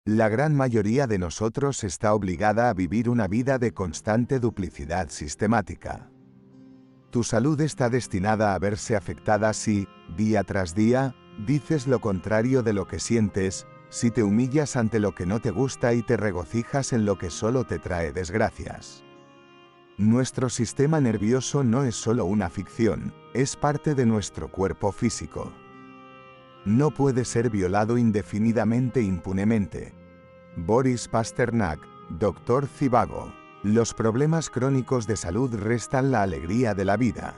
La gran mayoría de nosotros está obligada a vivir una vida de constante duplicidad sistemática. Tu salud está destinada a verse afectada si, día tras día, dices lo contrario de lo que sientes, si te humillas ante lo que no te gusta y te regocijas en lo que solo te trae desgracias. Nuestro sistema nervioso no es solo una ficción, es parte de nuestro cuerpo físico. No puede ser violado indefinidamente impunemente. Boris Pasternak, Dr. Zhivago. Los problemas crónicos de salud restan la alegría de la vida.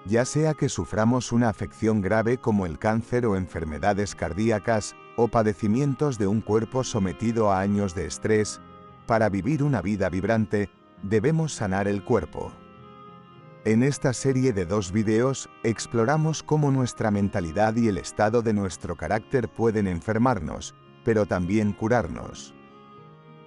Ya sea que suframos una afección grave como el cáncer o enfermedades cardíacas, o padecimientos de un cuerpo sometido a años de estrés, para vivir una vida vibrante, debemos sanar el cuerpo. En esta serie de 2 videos, exploramos cómo nuestra mentalidad y el estado de nuestro carácter pueden enfermarnos, pero también curarnos.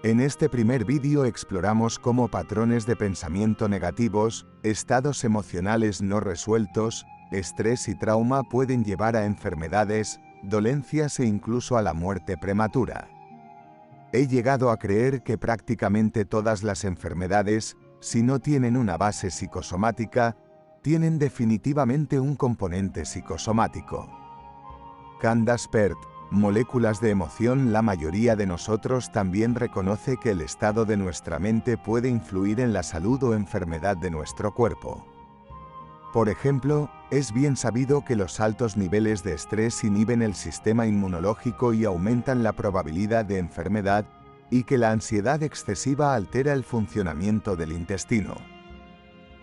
En este primer vídeo exploramos cómo patrones de pensamiento negativos, estados emocionales no resueltos, estrés y trauma pueden llevar a enfermedades, dolencias e incluso a la muerte prematura. He llegado a creer que prácticamente todas las enfermedades, si no tienen una base psicosomática, tienen definitivamente un componente psicosomático. Candace Pert, Moléculas de emoción. La mayoría de nosotros también reconoce que el estado de nuestra mente puede influir en la salud o enfermedad de nuestro cuerpo. Por ejemplo, es bien sabido que los altos niveles de estrés inhiben el sistema inmunológico y aumentan la probabilidad de enfermedad, y que la ansiedad excesiva altera el funcionamiento del intestino.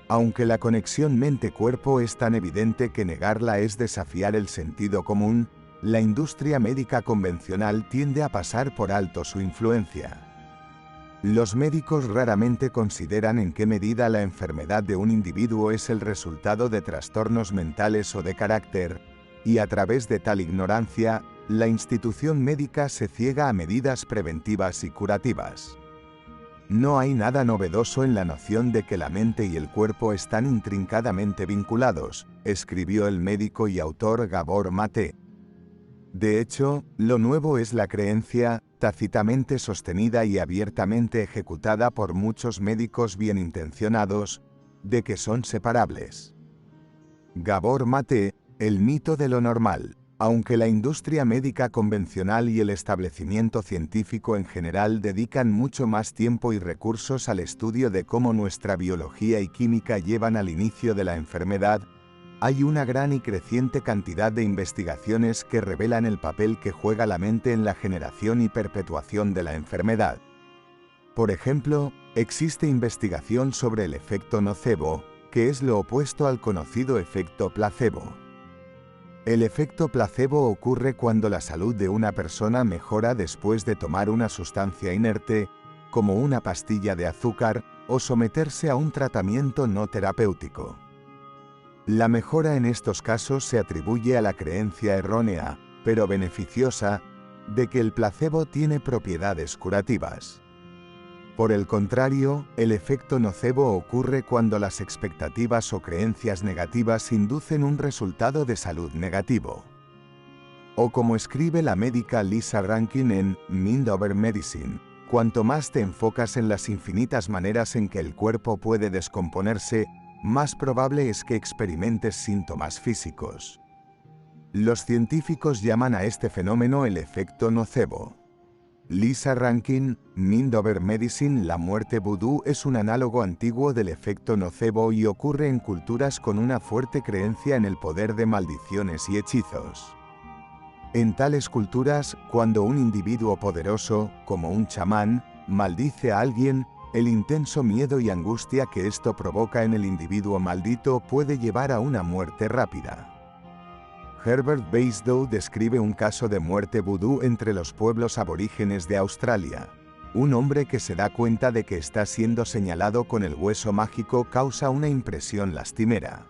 Aunque la conexión mente-cuerpo es tan evidente que negarla es desafiar el sentido común, la industria médica convencional tiende a pasar por alto su influencia. Los médicos raramente consideran en qué medida la enfermedad de un individuo es el resultado de trastornos mentales o de carácter, y a través de tal ignorancia, la institución médica se ciega a medidas preventivas y curativas. No hay nada novedoso en la noción de que la mente y el cuerpo están intrincadamente vinculados, escribió el médico y autor Gabor Mate. De hecho, lo nuevo es la creencia, tácitamente sostenida y abiertamente ejecutada por muchos médicos bien intencionados, de que son separables. Gabor Mate, el mito de lo normal. Aunque la industria médica convencional y el establecimiento científico en general dedican mucho más tiempo y recursos al estudio de cómo nuestra biología y química llevan al inicio de la enfermedad, hay una gran y creciente cantidad de investigaciones que revelan el papel que juega la mente en la generación y perpetuación de la enfermedad. Por ejemplo, existe investigación sobre el efecto nocebo, que es lo opuesto al conocido efecto placebo. El efecto placebo ocurre cuando la salud de una persona mejora después de tomar una sustancia inerte, como una pastilla de azúcar, o someterse a un tratamiento no terapéutico. La mejora en estos casos se atribuye a la creencia errónea, pero beneficiosa, de que el placebo tiene propiedades curativas. Por el contrario, el efecto nocebo ocurre cuando las expectativas o creencias negativas inducen un resultado de salud negativo. O como escribe la médica Lisa Rankin en Mind Over Medicine, cuanto más te enfocas en las infinitas maneras en que el cuerpo puede descomponerse, más probable es que experimentes síntomas físicos. Los científicos llaman a este fenómeno el efecto nocebo. Lisa Rankin, Mind Over Medicine. La muerte vudú es un análogo antiguo del efecto nocebo y ocurre en culturas con una fuerte creencia en el poder de maldiciones y hechizos. En tales culturas, cuando un individuo poderoso, como un chamán, maldice a alguien, el intenso miedo y angustia que esto provoca en el individuo maldito puede llevar a una muerte rápida. Herbert Basedow describe un caso de muerte vudú entre los pueblos aborígenes de Australia. Un hombre que se da cuenta de que está siendo señalado con el hueso mágico causa una impresión lastimera.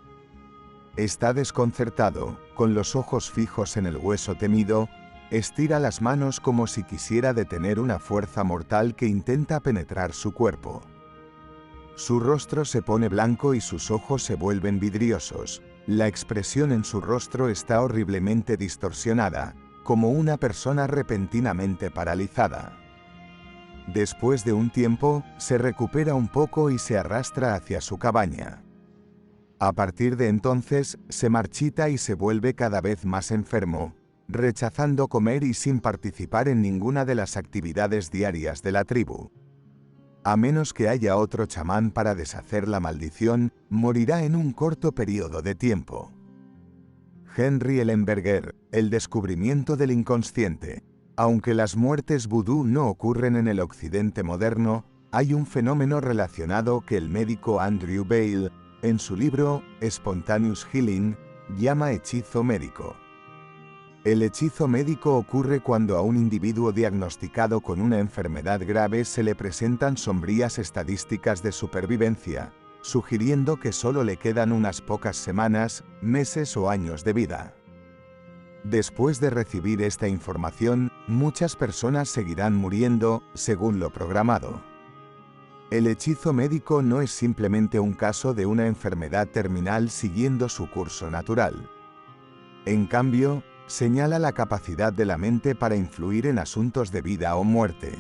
Está desconcertado, con los ojos fijos en el hueso temido, estira las manos como si quisiera detener una fuerza mortal que intenta penetrar su cuerpo. Su rostro se pone blanco y sus ojos se vuelven vidriosos. La expresión en su rostro está horriblemente distorsionada, como una persona repentinamente paralizada. Después de un tiempo, se recupera un poco y se arrastra hacia su cabaña. A partir de entonces, se marchita y se vuelve cada vez más enfermo, rechazando comer y sin participar en ninguna de las actividades diarias de la tribu. A menos que haya otro chamán para deshacer la maldición, morirá en un corto periodo de tiempo. Henry Ellenberger, El descubrimiento del inconsciente. Aunque las muertes vudú no ocurren en el occidente moderno, hay un fenómeno relacionado que el médico Andrew Bale, en su libro Spontaneous Healing, llama hechizo médico. El hechizo médico ocurre cuando a un individuo diagnosticado con una enfermedad grave se le presentan sombrías estadísticas de supervivencia, sugiriendo que solo le quedan unas pocas semanas, meses o años de vida. Después de recibir esta información, muchas personas seguirán muriendo, según lo programado. El hechizo médico no es simplemente un caso de una enfermedad terminal siguiendo su curso natural. En cambio, señala la capacidad de la mente para influir en asuntos de vida o muerte.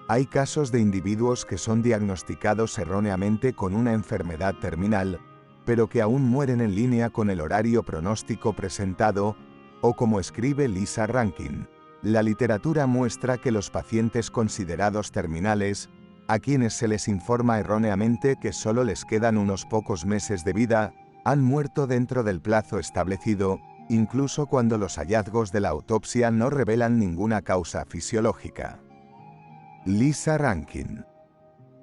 Hay casos de individuos que son diagnosticados erróneamente con una enfermedad terminal, pero que aún mueren en línea con el horario pronóstico presentado, o como escribe Lisa Rankin, la literatura muestra que los pacientes considerados terminales, a quienes se les informa erróneamente que solo les quedan unos pocos meses de vida, han muerto dentro del plazo establecido, incluso cuando los hallazgos de la autopsia no revelan ninguna causa fisiológica. Lisa Rankin.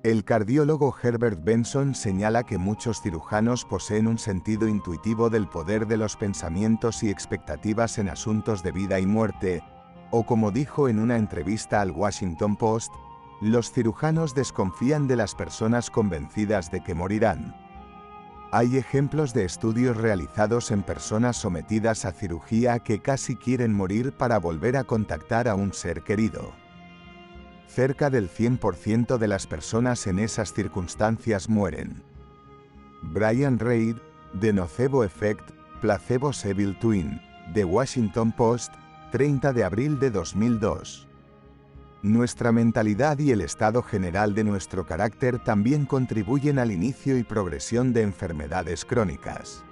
El cardiólogo Herbert Benson señala que muchos cirujanos poseen un sentido intuitivo del poder de los pensamientos y expectativas en asuntos de vida y muerte, o como dijo en una entrevista al Washington Post, los cirujanos desconfían de las personas convencidas de que morirán. Hay ejemplos de estudios realizados en personas sometidas a cirugía que casi quieren morir para volver a contactar a un ser querido. Cerca del 100% de las personas en esas circunstancias mueren. Brian Reid, The Nocebo Effect, Placebo's Evil Twin, The Washington Post, 30 de abril de 2002. Nuestra mentalidad y el estado general de nuestro carácter también contribuyen al inicio y progresión de enfermedades crónicas.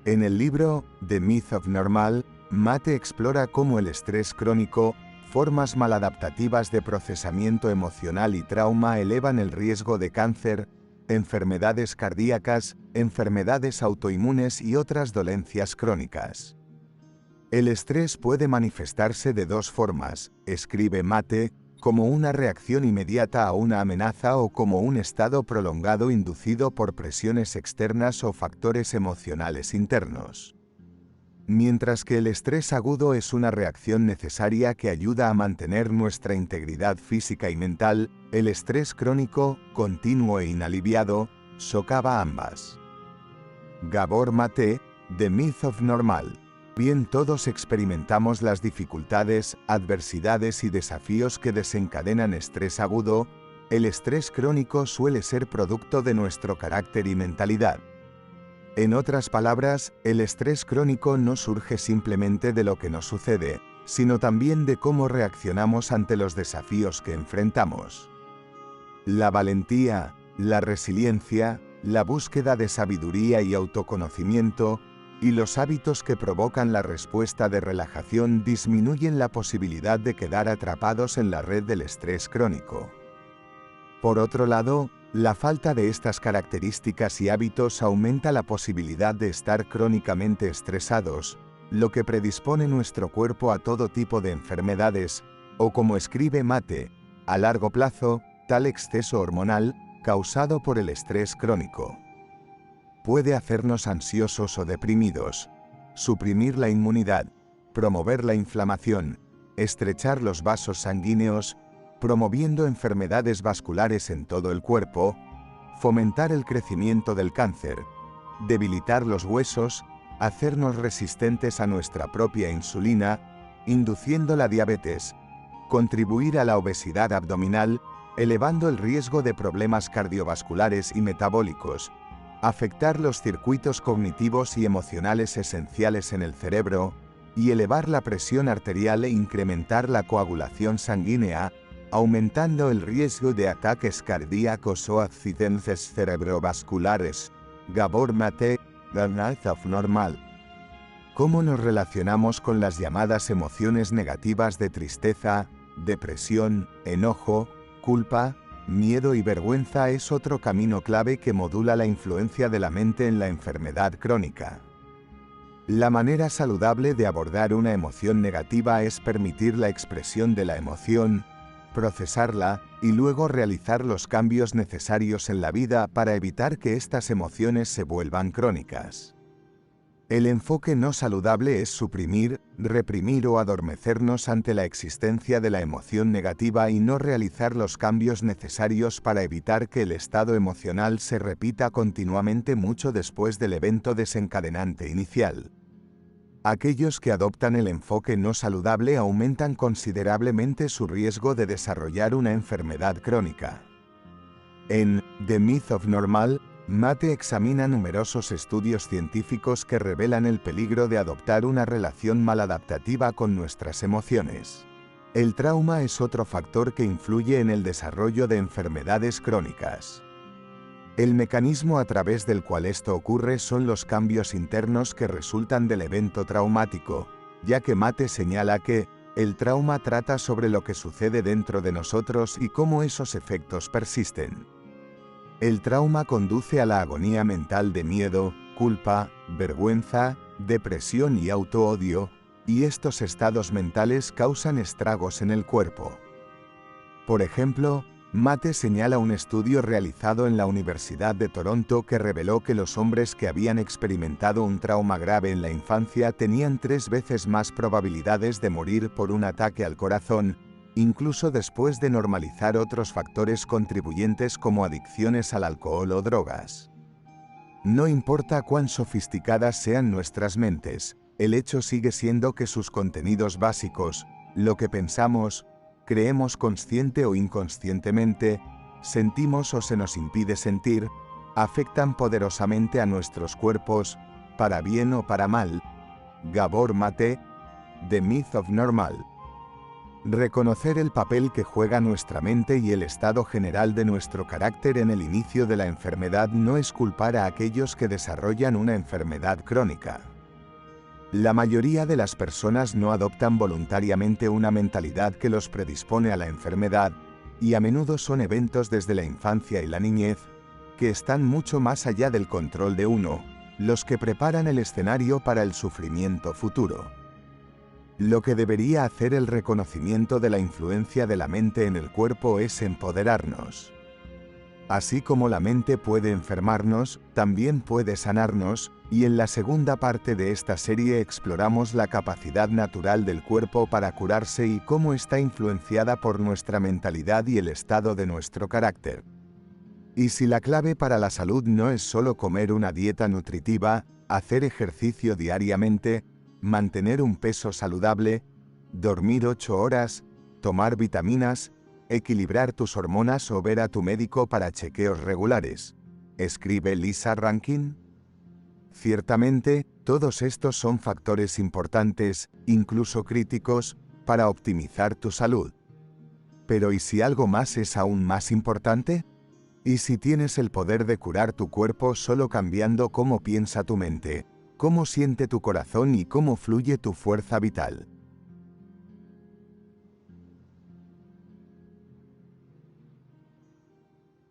En el libro The Myth of Normal, Mate explora cómo el estrés crónico, formas maladaptativas de procesamiento emocional y trauma elevan el riesgo de cáncer, enfermedades cardíacas, enfermedades autoinmunes y otras dolencias crónicas. El estrés puede manifestarse de dos formas, escribe Mate, como una reacción inmediata a una amenaza o como un estado prolongado inducido por presiones externas o factores emocionales internos. Mientras que el estrés agudo es una reacción necesaria que ayuda a mantener nuestra integridad física y mental, el estrés crónico, continuo e inaliviado, socava ambas. Gabor Mate, The Myth of Normal. Bien, todos experimentamos las dificultades, adversidades y desafíos que desencadenan estrés agudo. El estrés crónico suele ser producto de nuestro carácter y mentalidad. En otras palabras, el estrés crónico no surge simplemente de lo que nos sucede, sino también de cómo reaccionamos ante los desafíos que enfrentamos. La valentía, la resiliencia, la búsqueda de sabiduría y autoconocimiento, y los hábitos que provocan la respuesta de relajación disminuyen la posibilidad de quedar atrapados en la red del estrés crónico. Por otro lado, la falta de estas características y hábitos aumenta la posibilidad de estar crónicamente estresados, lo que predispone nuestro cuerpo a todo tipo de enfermedades, o como escribe Mate, a largo plazo, tal exceso hormonal, causado por el estrés crónico. Puede hacernos ansiosos o deprimidos, suprimir la inmunidad, promover la inflamación, estrechar los vasos sanguíneos, promoviendo enfermedades vasculares en todo el cuerpo, fomentar el crecimiento del cáncer, debilitar los huesos, hacernos resistentes a nuestra propia insulina, induciendo la diabetes, contribuir a la obesidad abdominal, elevando el riesgo de problemas cardiovasculares y metabólicos, afectar los circuitos cognitivos y emocionales esenciales en el cerebro, y elevar la presión arterial e incrementar la coagulación sanguínea, aumentando el riesgo de ataques cardíacos o accidentes cerebrovasculares. Gabor Mate, The Myth of Normal. ¿Cómo nos relacionamos con las llamadas emociones negativas de tristeza, depresión, enojo, culpa, miedo y vergüenza es otro camino clave que modula la influencia de la mente en la enfermedad crónica? La manera saludable de abordar una emoción negativa es permitir la expresión de la emoción, procesarla y luego realizar los cambios necesarios en la vida para evitar que estas emociones se vuelvan crónicas. El enfoque no saludable es suprimir, reprimir o adormecernos ante la existencia de la emoción negativa y no realizar los cambios necesarios para evitar que el estado emocional se repita continuamente mucho después del evento desencadenante inicial. Aquellos que adoptan el enfoque no saludable aumentan considerablemente su riesgo de desarrollar una enfermedad crónica. En The Myth of Normal, Mate examina numerosos estudios científicos que revelan el peligro de adoptar una relación maladaptativa con nuestras emociones. El trauma es otro factor que influye en el desarrollo de enfermedades crónicas. El mecanismo a través del cual esto ocurre son los cambios internos que resultan del evento traumático, ya que Mate señala que el trauma trata sobre lo que sucede dentro de nosotros y cómo esos efectos persisten. El trauma conduce a la agonía mental de miedo, culpa, vergüenza, depresión y autoodio, y estos estados mentales causan estragos en el cuerpo. Por ejemplo, Mate señala un estudio realizado en la Universidad de Toronto que reveló que los hombres que habían experimentado un trauma grave en la infancia tenían 3 veces más probabilidades de morir por un ataque al corazón, incluso después de normalizar otros factores contribuyentes como adicciones al alcohol o drogas. No importa cuán sofisticadas sean nuestras mentes, el hecho sigue siendo que sus contenidos básicos, lo que pensamos, creemos consciente o inconscientemente, sentimos o se nos impide sentir, afectan poderosamente a nuestros cuerpos, para bien o para mal. Gabor Mate, The Myth of Normal. Reconocer el papel que juega nuestra mente y el estado general de nuestro carácter en el inicio de la enfermedad no es culpar a aquellos que desarrollan una enfermedad crónica. La mayoría de las personas no adoptan voluntariamente una mentalidad que los predispone a la enfermedad, y a menudo son eventos desde la infancia y la niñez, que están mucho más allá del control de uno, los que preparan el escenario para el sufrimiento futuro. Lo que debería hacer el reconocimiento de la influencia de la mente en el cuerpo es empoderarnos. Así como la mente puede enfermarnos, también puede sanarnos, y en la segunda parte de esta serie exploramos la capacidad natural del cuerpo para curarse y cómo está influenciada por nuestra mentalidad y el estado de nuestro carácter. Y si la clave para la salud no es solo comer una dieta nutritiva, hacer ejercicio diariamente, mantener un peso saludable, dormir 8 horas, tomar vitaminas, equilibrar tus hormonas o ver a tu médico para chequeos regulares, escribe Lisa Rankin. Ciertamente, todos estos son factores importantes, incluso críticos, para optimizar tu salud. Pero ¿y si algo más es aún más importante? ¿Y si tienes el poder de curar tu cuerpo solo cambiando cómo piensa tu mente, cómo siente tu corazón y cómo fluye tu fuerza vital?